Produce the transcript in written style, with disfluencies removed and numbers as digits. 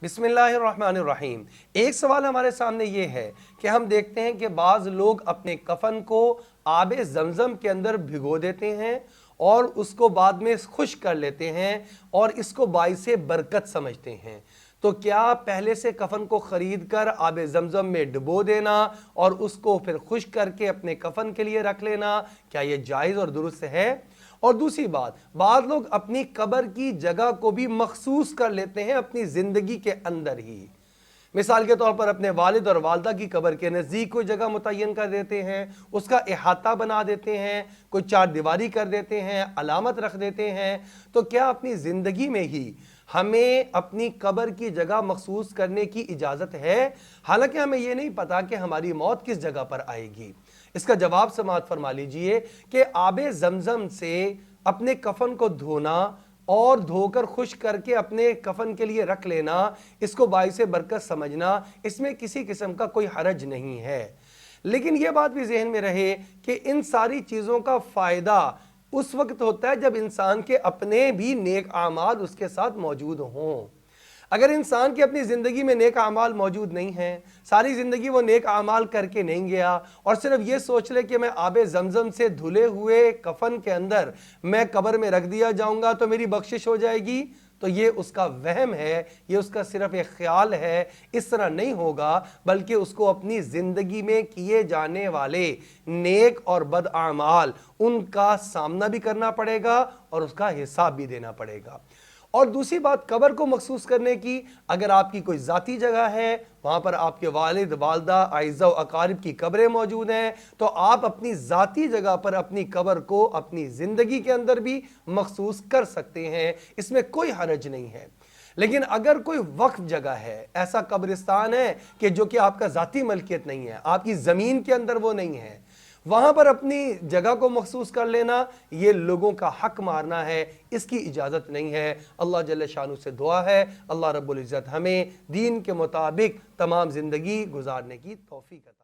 बिस्मिल्लाहिर्रहमानिर्रहीम। एक सवाल हमारे सामने ये है कि हम देखते हैं कि बाज़ लोग अपने कफन को आब ज़मज़म के अंदर भिगो देते हैं और उसको बाद में खुश्क कर लेते हैं और इसको बाइसे बरकत समझते हैं। तो क्या पहले से कफन को ख़रीद कर आब ज़मज़म में डुबो देना और उसको फिर खुश्क करके अपने कफन के लिए रख लेना, क्या ये जायज़ और दुरुस्त है? और दूसरी बात, बाद लोग अपनी कब्र की जगह को भी मखसूस कर लेते हैं अपनी ज़िंदगी के अंदर ही। मिसाल के तौर पर अपने वालिद और वालदा की कब्र के नज़दीक कोई जगह मुतय्यन कर देते हैं, उसका इहाता बना देते हैं, कोई चार दीवारी कर देते हैं, अलामत रख देते हैं। तो क्या अपनी ज़िंदगी में ही हमें अपनी कब्र की जगह मखसूस करने की इजाज़त है, हालांकि हमें यह नहीं पता कि हमारी मौत किस जगह पर आएगी? इसका जवाब समाअत फरमा लीजिए कि आबे ज़मज़म से अपने कफन को धोना और धोकर खुश्क करके अपने कफन के लिए रख लेना, इसको बाइसे बरकत समझना, इसमें किसी किस्म का कोई हरज नहीं है। लेकिन यह बात भी ज़हन में रहे कि इन सारी चीज़ों का फ़ायदा उस वक्त होता है जब इंसान के अपने भी नेक आमाल उसके साथ मौजूद हों। अगर इंसान की अपनी ज़िंदगी में नेक आमाल मौजूद नहीं हैं, सारी ज़िंदगी वो नेक आमाल करके नहीं गया और सिर्फ ये सोच ले कि मैं आबे ज़मज़म से धुले हुए कफन के अंदर मैं कब्र में रख दिया जाऊंगा तो मेरी बख्शिश हो जाएगी, तो ये उसका वहम है, ये उसका सिर्फ एक ख्याल है। इस तरह नहीं होगा, बल्कि उसको अपनी ज़िंदगी में किए जाने वाले नेक और बद आमाल उनका सामना भी करना पड़ेगा और उसका हिसाब भी देना पड़ेगा। और दूसरी बात, कब्र को मखसूस करने की, अगर आपकी कोई ज़ाती जगह है, वहाँ पर आपके वालिद वालदा आइज़ा व अकारिब की कब्रें मौजूद हैं, तो आप अपनी ज़ाती जगह पर अपनी कब्र को अपनी ज़िंदगी के अंदर भी मखसूस कर सकते हैं, इसमें कोई हरज नहीं है। लेकिन अगर कोई वक्फ जगह है, ऐसा कब्रिस्तान है कि जो कि आपका ज़ाती मलकियत नहीं है, आपकी ज़मीन के अंदर वो नहीं है, वहाँ पर अपनी जगह को मखसूस कर लेना ये लोगों का हक मारना है, इसकी इजाज़त नहीं है। अल्लाह जल्ल शानु से दुआ है अल्लाह रब्बुल इज़्ज़त हमें दीन के मुताबिक तमाम ज़िंदगी गुजारने की तौफीक अता